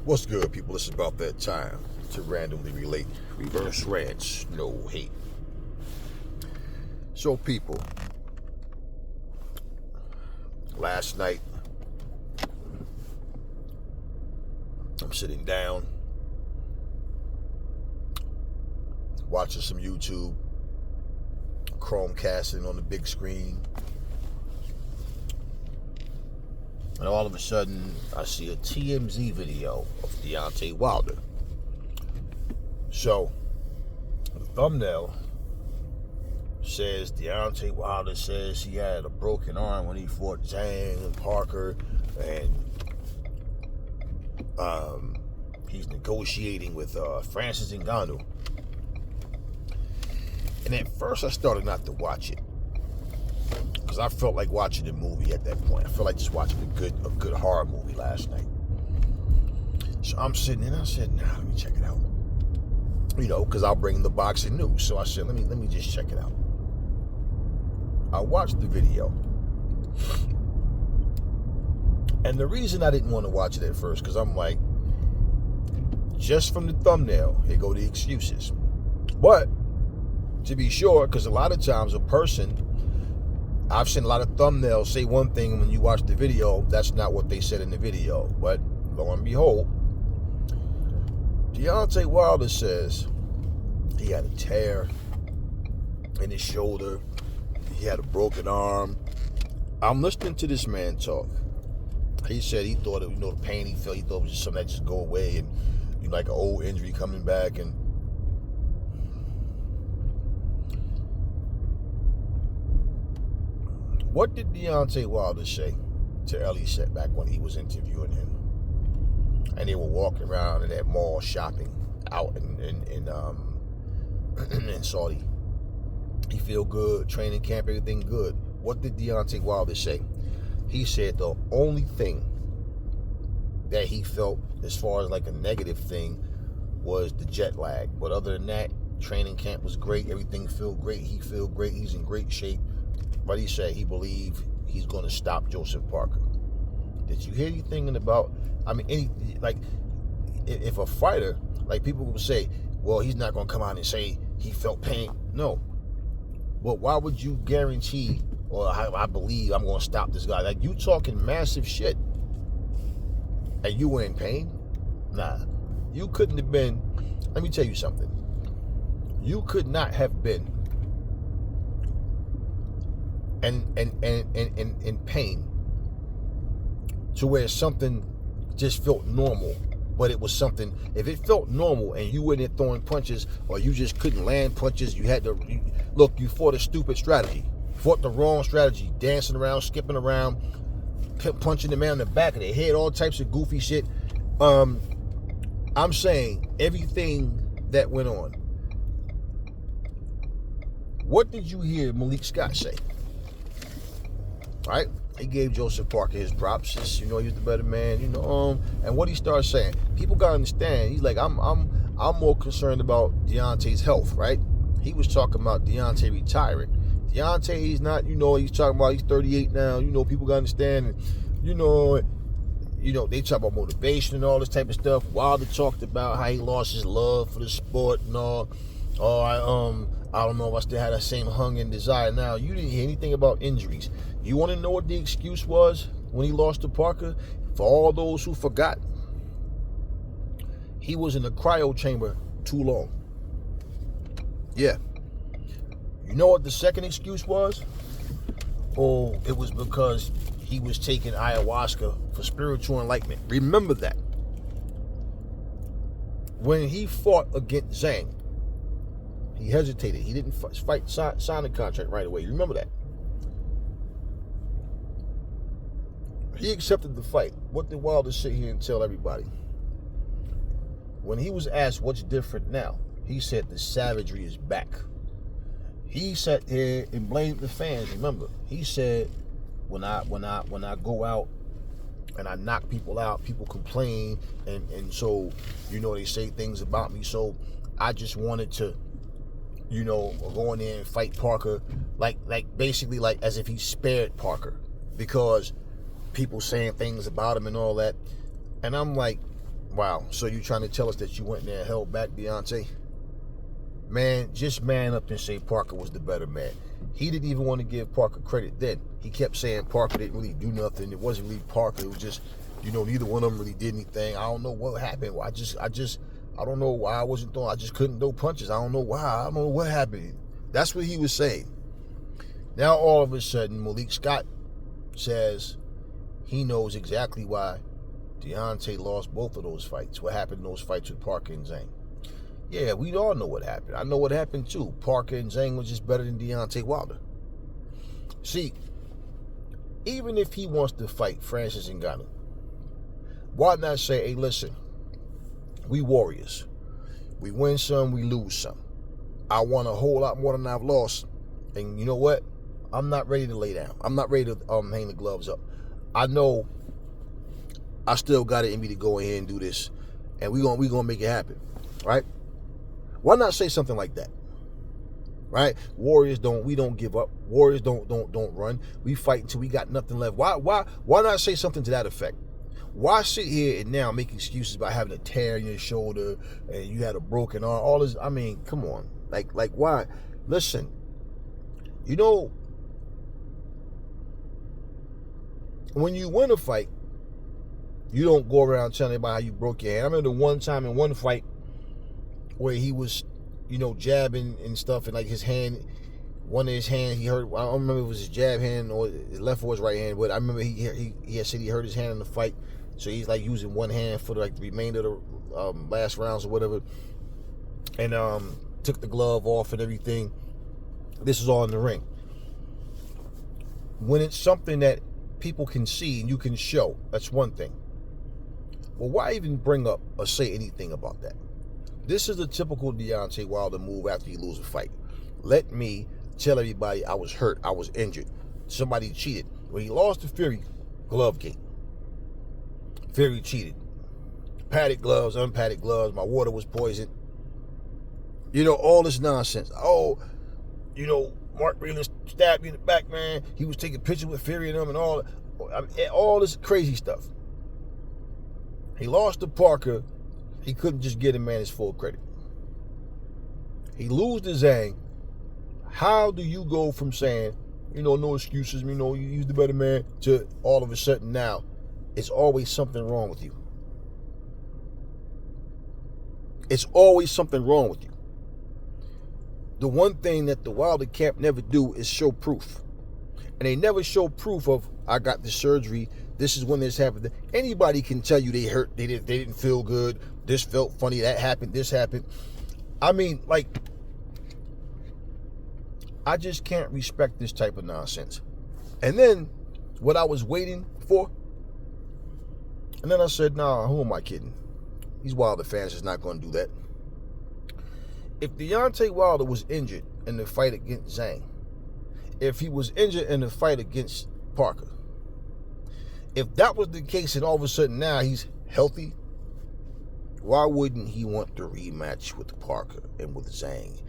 What's good, people? It's about that time to randomly relate. Reverse rants, no hate. So, people, last night, I'm sitting down, watching some YouTube, Chromecasting on the big screen. And all of a sudden, I see a TMZ video of Deontay Wilder. So, the thumbnail says Deontay Wilder says he had a broken arm when he fought Zhang and Parker, and he's negotiating with Francis Ngannou. And at first, I started not to watch it, because I felt like watching a movie at that point. I felt like just watching a good horror movie last night. So I'm sitting there and I said, nah, let me check it out. You know, because I'll bring the boxing news. So I said, let me just check it out. I watched the video. And the reason I didn't want to watch it at first, because I'm like, just from the thumbnail, here go the excuses. But, to be sure, because a lot of times a person, I've seen a lot of thumbnails say one thing, and when you watch the video, that's not what they said in the video. But lo and behold, Deontay Wilder says he had a tear in his shoulder, he had a broken arm. I'm listening to this man talk. He said he thought, the pain he felt, he thought it was just something that just go away, and like an old injury coming back. And what did Deontay Wilder say to Ellie back when he was interviewing him? And they were walking around in that mall shopping out in Saudi. He feel good, training camp, everything good. What did Deontay Wilder say? He said the only thing that he felt as far as like a negative thing was the jet lag. But other than that, training camp was great. Everything feel great. He feel great. He's in great shape. But he said he believed he's going to stop Joseph Parker. Did you hear anything about, if a fighter, like people would say, well, he's not going to come out and say he felt pain. No. But why would you guarantee, or I believe I'm going to stop this guy? Like, you talking massive shit, and you were in pain? Nah. You couldn't have been, let me tell you something. You could not have been in pain to where something just felt normal, but it was something, if it felt normal and you weren't throwing punches, or you just couldn't land punches, you had to, you fought a stupid strategy, fought the wrong strategy, dancing around, skipping around, punching the man in the back of the head, all types of goofy shit. I'm saying everything that went on. What did you hear Malik Scott say? Right? He gave Joseph Parker his props. He's the better man, and what he started saying, people gotta understand, he's like, I'm more concerned about Deontay's health, right? He was talking about Deontay retiring. Deontay's not, he's talking about he's 38 now, people gotta understand, and, they talk about motivation and all this type of stuff. Wilder talked about how he lost his love for the sport and all. I don't know if I still had that same hunger and desire now. You didn't hear anything about injuries. You want to know what the excuse was when he lost to Parker? For all those who forgot, he was in the cryo chamber too long. Yeah. You know what the second excuse was? Oh, it was because he was taking ayahuasca for spiritual enlightenment. Remember that. When he fought against Zhang, he hesitated. He didn't sign the contract right away. You remember that? He accepted the fight. What did Wilder sit here and tell everybody? When he was asked what's different now, he said the savagery is back. He sat here and blamed the fans. Remember, he said, when I go out and I knock people out, people complain, and so they say things about me. So I just wanted to, go in there and fight Parker, like basically like as if he spared Parker, because people saying things about him and all that. And I'm like, Wow. So you trying to tell us that you went there and held back Deontay? Man, just man up and say Parker was the better man. He didn't even want to give Parker credit then. He kept saying Parker didn't really do nothing. It wasn't really Parker. It was just, neither one of them really did anything. I don't know what happened. I don't know why I wasn't throwing. I just couldn't throw punches. I don't know why. I don't know what happened. That's what he was saying. Now all of a sudden, Malik Scott says he knows exactly why Deontay lost both of those fights. What happened in those fights with Parker and Zhang? Yeah, we all know what happened. I know what happened too. Parker and Zhang was just better than Deontay Wilder. See, even if he wants to fight Francis Ngannou, why not say, hey, listen, we warriors. We win some, we lose some. I won a whole lot more than I've lost. And you know what? I'm not ready to lay down. I'm not ready to hang the gloves up. I know I still got it in me to go ahead and do this. And we gonna make it happen. Right? Why not say something like that? Right? Warriors don't give up. Warriors don't run. We fight until we got nothing left. Why not say something to that effect? Why sit here and now make excuses about having a tear in your shoulder and you had a broken arm? All this, I mean, come on. Like why? Listen, when you win a fight, you don't go around telling everybody how you broke your hand. I remember one time in one fight where he was, jabbing and stuff, and like his hand, one of his hands, he hurt. I don't remember if it was his jab hand or his left or his right hand, but I remember he had said he hurt his hand in the fight, so he's like using one hand for like the remainder of the last rounds or whatever, and took the glove off and everything. This is all in the ring. When it's something that people can see and you can show, that's one thing. Well, why even bring up or say anything about that? This is a typical Deontay Wilder move after you lose a fight. Let me tell everybody I was hurt, I was injured, somebody cheated. When he lost to Fury, glove gate. Fury cheated. Padded gloves, unpadded gloves, my water was poisoned. All this nonsense. Oh, Mark Breland stabbed me in the back, man. He was taking pictures with Fury and them and all this crazy stuff. He lost to Parker. He couldn't just get him, man, his full credit. He lose to Zhang. How do you go from saying, no excuses, he's the better man, to all of a sudden now, it's always something wrong with you? It's always something wrong with you. The one thing that the Wilder camp never do is show proof. And they never show proof of, I got the surgery, this is when this happened. Anybody can tell you they hurt, they didn't feel good, this felt funny, that happened, this happened. I mean, I just can't respect this type of nonsense. And then, what I was waiting for, and then I said, nah, who am I kidding? These Wilder fans is not going to do that. If Deontay Wilder was injured in the fight against Zhang, if he was injured in the fight against Parker, if that was the case and all of a sudden now he's healthy, why wouldn't he want the rematch with Parker and with Zhang?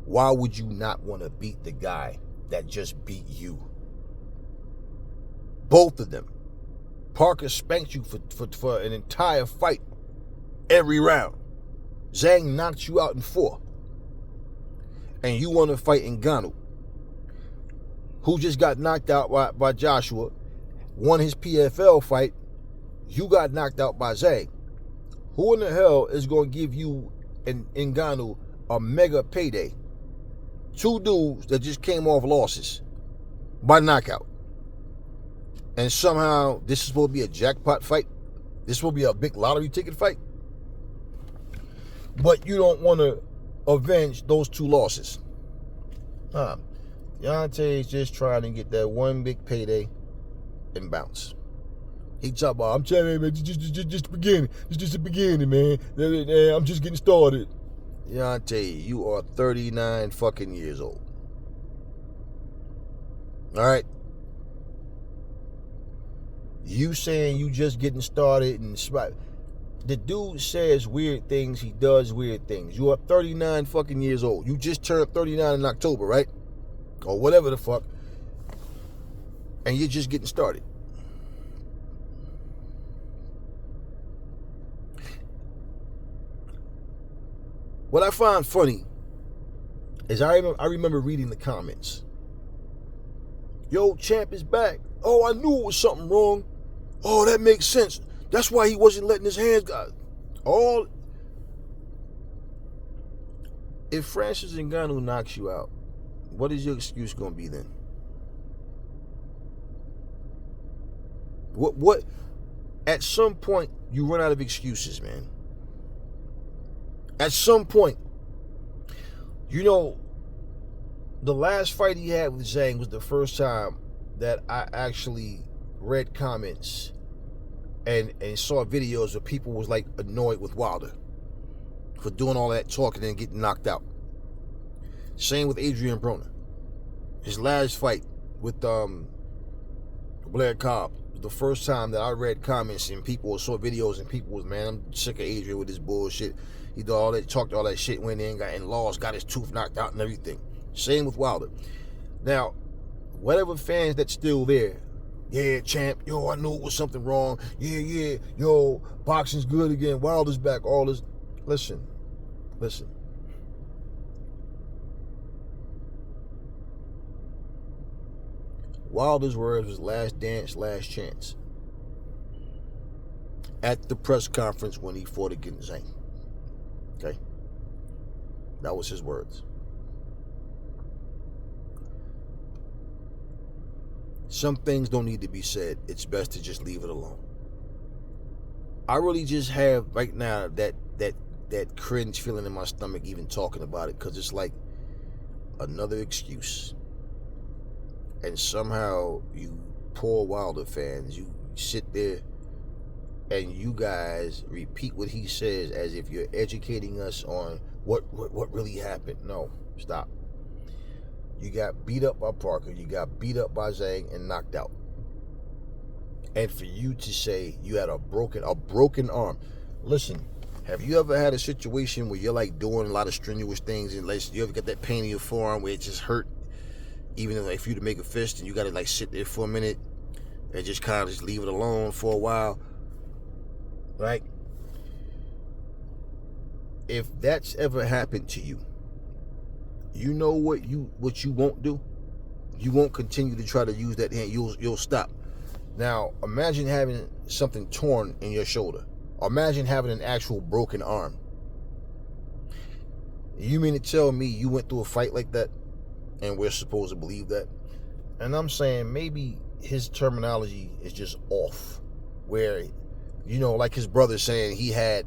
Why would you not want to beat the guy that just beat you? Both of them. Parker spanked you for an entire fight, every round. Zhang knocked you out in 4. And you want to fight Ngannou, who just got knocked out by Joshua, won his PFL fight. You got knocked out by Zhang. Who in the hell is going to give you and Ngannou a mega payday? Two dudes that just came off losses by knockout. And somehow this is supposed to be a jackpot fight. This is supposed to be a big lottery ticket fight. But you don't want to avenge those two losses. Deontay is just trying to get that one big payday and bounce. He talk about, I'm telling you, man, just the beginning. It's just the beginning, man. I'm just getting started. Deontay, you are 39 fucking years old. All right? You saying you just getting started and the dude says weird things, he does weird things. You are 39 fucking years old. You just turned 39 in October, right? Or whatever the fuck. And you're just getting started. What I find funny is I remember reading the comments. Yo, Champ is back. Oh, I knew it was something wrong. Oh, that makes sense. That's why he wasn't letting his hands go. All. If Francis Ngannou knocks you out, what is your excuse going to be then? What? At some point, you run out of excuses, man. At some point. You know, the last fight he had with Zhang was the first time that I actually read comments and saw videos of people was like annoyed with Wilder for doing all that talking and getting knocked out. Same with Adrian Broner. His last fight with Blair Cobb was the first time that I read comments and people saw videos and people was, man, I'm sick of Adrian with this bullshit. He did all that, talked all that shit, went in, got in lost, got his tooth knocked out and everything. Same with Wilder. Now, whatever fans that's still there, yeah, Champ, yo, I knew it was something wrong. Yeah, yo, boxing's good again. Wilder's back, all this. Listen. Wilder's words was last dance, last chance. At the press conference when he fought against Zhang. Okay? That was his words. Some things don't need to be said. It's best to just leave it alone. I really just have right now that cringe feeling in my stomach even talking about it, because it's like another excuse. And somehow you poor Wilder fans, you sit there and you guys repeat what he says as if you're educating us on what really happened. No, stop. You got beat up by Parker. You got beat up by Zhang and knocked out. And for you to say you had a broken arm. Listen, have you ever had a situation where you're like doing a lot of strenuous things and you ever get that pain in your forearm where it just hurt? Even if you to make a fist and you got to like sit there for a minute and just kind of just leave it alone for a while. Right? If that's ever happened to you, you know what you won't do? You won't continue to try to use that hand. You'll stop. Now, imagine having something torn in your shoulder. Imagine having an actual broken arm. You mean to tell me you went through a fight like that and we're supposed to believe that? And I'm saying maybe his terminology is just off. Where, you know, like his brother saying he had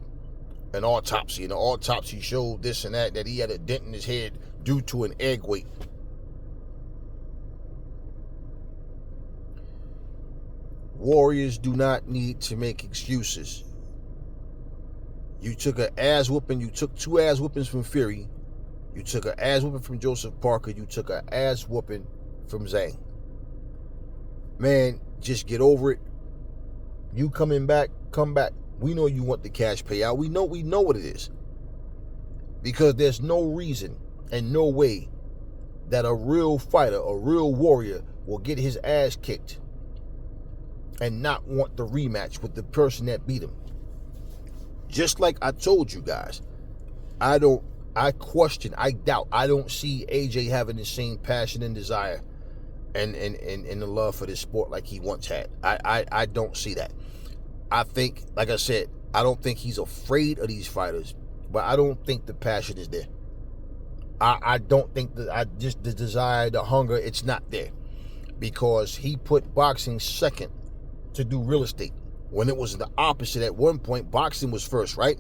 an autopsy, and the autopsy showed this and that he had a dent in his head due to an egg weight. Warriors do not need to make excuses. You took an ass whooping. You took 2 ass whoopings from Fury. You took an ass whooping from Joseph Parker. You took an ass whooping from Zhang. Man, just get over it. You coming back, come back. We know you want the cash payout. We know what it is. Because there's no reason and no way that a real fighter, a real warrior will get his ass kicked and not want the rematch with the person that beat him. Just like I told you guys, I question, I doubt, I don't see AJ having the same passion and desire and the love for this sport like he once had. I don't see that. I think, like I said, I don't think he's afraid of these fighters, but I don't think the passion is there. I don't think that the desire, the hunger, it's not there. Because he put boxing second to do real estate. When it was the opposite at one point, boxing was first, right?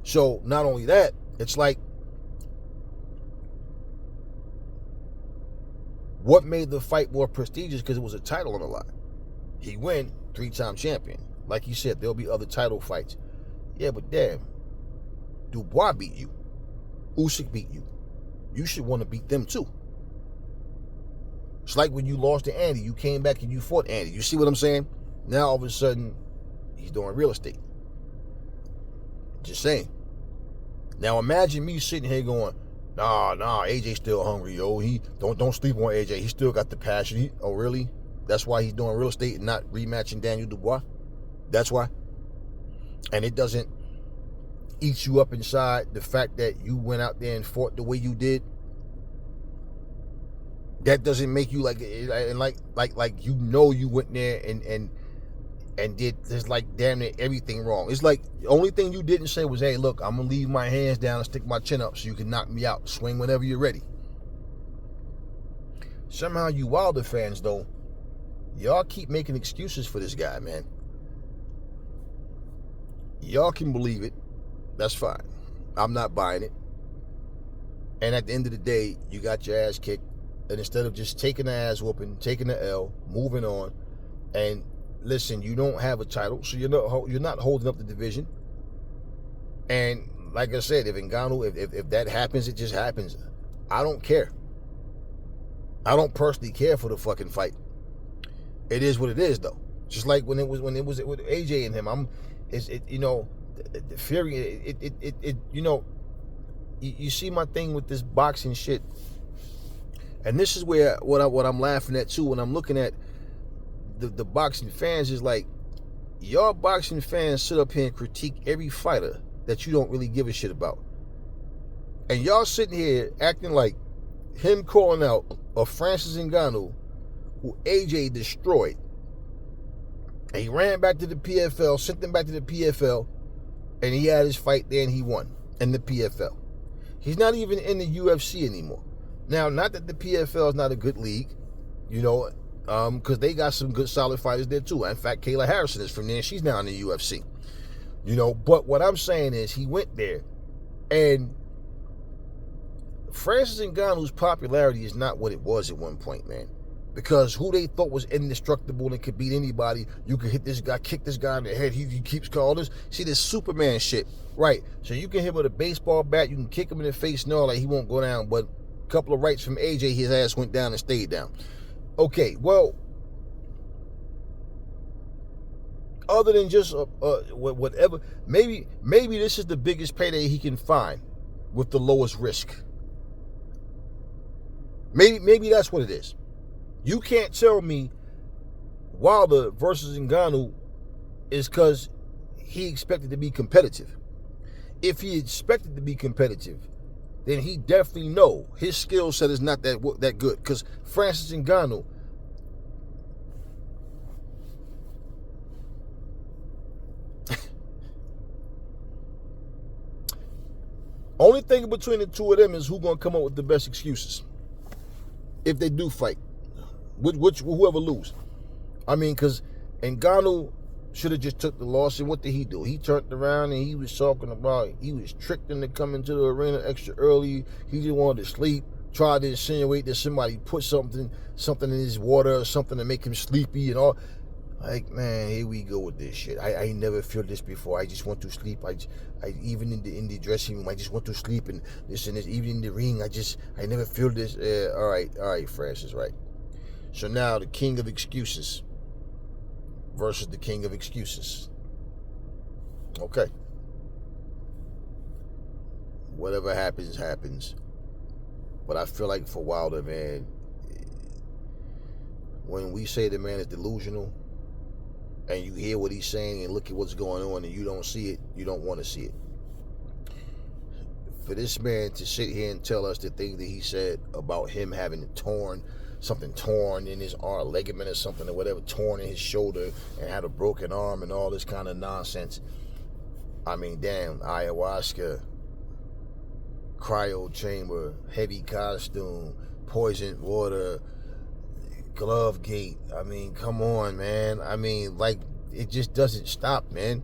So not only that, it's like, what made the fight more prestigious? Because it was a title on the line. He win, 3-time champion. Like you said, there'll be other title fights. Yeah, but damn, Dubois beat you. Usyk beat you. You should want to beat them too. It's like when you lost to Andy, you came back and you fought Andy. You see what I'm saying? Now all of a sudden, he's doing real estate. Just saying. Now imagine me sitting here going, nah, AJ's still hungry, yo. He don't sleep on AJ. He still got the passion. Oh, really? That's why he's doing real estate and not rematching Daniel Dubois? That's why? And it doesn't, eats you up inside. The fact that you went out there and fought the way you did, that doesn't make you like you know you went there and did just like damn near everything wrong. It's like the only thing you didn't say was, hey, look, I'm gonna leave my hands down and stick my chin up so you can knock me out. Swing whenever you're ready. Somehow you Wilder fans though, y'all keep making excuses for this guy, man. Y'all can believe it. That's fine. I'm not buying it. And at the end of the day, you got your ass kicked. And instead of just taking the ass whooping, taking the L, moving on, and listen, you don't have a title, so you're not holding up the division. And like I said, if Ngannou, if that happens, it just happens. I don't care. I don't personally care for the fucking fight. It is what it is, though. Just like when it was with AJ and him, the Fury. You see my thing with this boxing shit. And this is where what I'm laughing at too when I'm looking at the boxing fans is like, y'all boxing fans sit up here and critique every fighter that you don't really give a shit about. And y'all sitting here acting like him calling out a Francis Ngannou who AJ destroyed. And he ran back to the PFL, sent them back to the PFL, and he had his fight there and he won in the PFL. He's not even in the UFC anymore. Now, not that the PFL is not a good league, because they got some good solid fighters there too. In fact, Kayla Harrison is from there. She's now in the UFC. But what I'm saying is he went there, and Francis Ngannou's popularity is not what it was at one point, man. Because who they thought was indestructible and could beat anybody, you could hit this guy, kick this guy in the head, he keeps calling this. See, this Superman shit, right? So you can hit him with a baseball bat, you can kick him in the face and all that, he won't go down, but couple of rights from AJ, his ass went down and stayed down. Okay, well, other than just whatever, maybe this is the biggest payday he can find with the lowest risk. Maybe that's what it is. You can't tell me Wilder versus Ngannou is because he expected to be competitive. If he expected to be competitive, then he definitely know his skill set is not that good. Because Francis Ngannou, only thing between the two of them is who's gonna come up with the best excuses if they do fight. Whoever lose. I mean, because Ngannou should have just took the loss, and what did he do? He turned around and he was talking about he was tricked into coming to the arena extra early. He just wanted to sleep. Tried to insinuate that somebody put something in his water or something to make him sleepy and all. Like, man, here we go with this shit. I never felt this before. I just want to sleep. I even in the dressing room, I just want to sleep, and this and this. Even in the ring, I never feel this. All right, Francis, right. So now the king of excuses versus the king of excuses. Okay. Whatever happens, happens. But I feel like for Wilder, man, when we say the man is delusional, and you hear what he's saying and look at what's going on and you don't see it, you don't want to see it. For this man to sit here and tell us the thing that he said about him having something torn in his arm, ligament or something or whatever, torn in his shoulder and had a broken arm and all this kind of nonsense. I mean, damn, ayahuasca, cryo chamber, heavy costume, poisoned water, glove gate. I mean, come on, man. I mean, like, it just doesn't stop, man.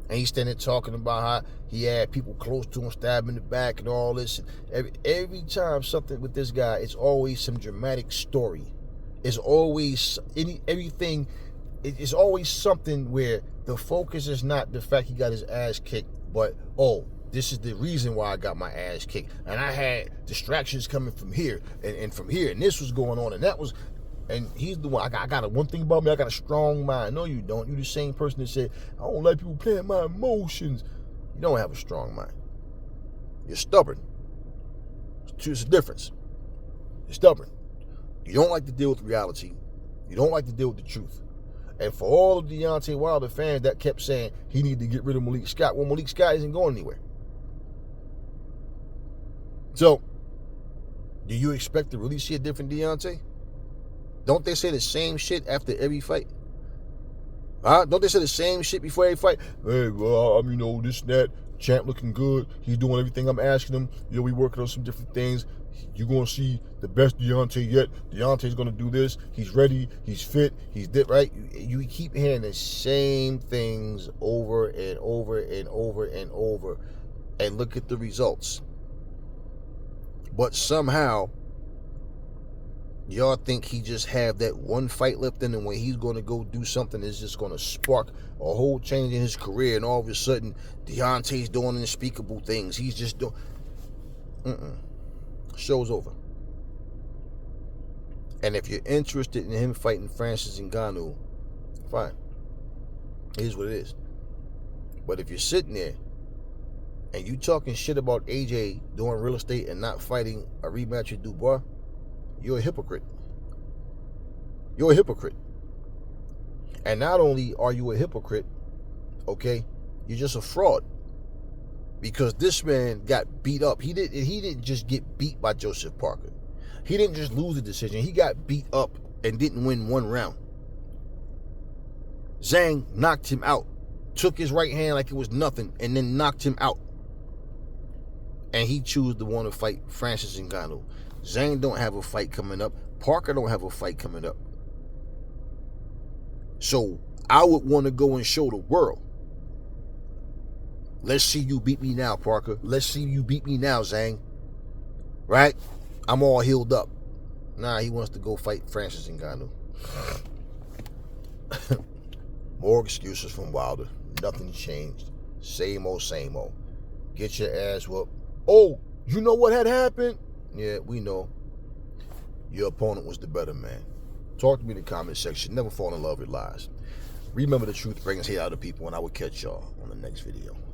And he's standing talking about how he had people close to him stab him in the back and all this. Every time something with this guy, it's always some dramatic story. It's always everything. It's always something where the focus is not the fact he got his ass kicked, but, oh, this is the reason why I got my ass kicked. And I had distractions coming from here and from here. And this was going on and that was... And he's the one, I got one thing about me, I got a strong mind. No, you don't. You're the same person that said, I don't like people playing my emotions. You don't have a strong mind. You're stubborn. It's a difference. You're stubborn. You don't like to deal with reality. You don't like to deal with the truth. And for all of the Deontay Wilder fans that kept saying he needed to get rid of Malik Scott, well, Malik Scott isn't going anywhere. So, do you expect to really see a different Deontay? Don't they say the same shit after every fight? Don't they say the same shit before every fight? Hey, well, this and that. Champ looking good. He's doing everything I'm asking him. We working on some different things. You're going to see the best Deontay yet. Deontay's going to do this. He's ready. He's fit. He's right. You keep hearing the same things over and over and over and over. And look at the results. But somehow, y'all think he just have that one fight left in him when he's going to go do something that's just going to spark a whole change in his career, and all of a sudden, Deontay's doing unspeakable things. He's just doing... Show's over. And if you're interested in him fighting Francis Ngannou, fine. It is what it is. But if you're sitting there and you talking shit about AJ doing real estate and not fighting a rematch with Dubois, you're a hypocrite. You're a hypocrite. And not only are you a hypocrite, okay, you're just a fraud. Because this man got beat up. He didn't just get beat by Joseph Parker. He didn't just lose the decision. He got beat up and didn't win one round. Zhang knocked him out. Took his right hand like it was nothing and then knocked him out. And he chose to want to fight Francis Ngannou. Zhang don't have a fight coming up. Parker don't have a fight coming up. So I would want to go and show the world. Let's see you beat me now, Parker. Let's see you beat me now, Zhang. Right? I'm all healed up. Nah, he wants to go fight Francis Ngannou. More excuses from Wilder. Nothing changed. Same old, same old. Get your ass whooped. Oh, you know what had happened? Yeah, we know. Your opponent was the better man. Talk to me in the comment section. Never fall in love with lies. Remember, the truth brings hate out of people, and I will catch y'all on the next video.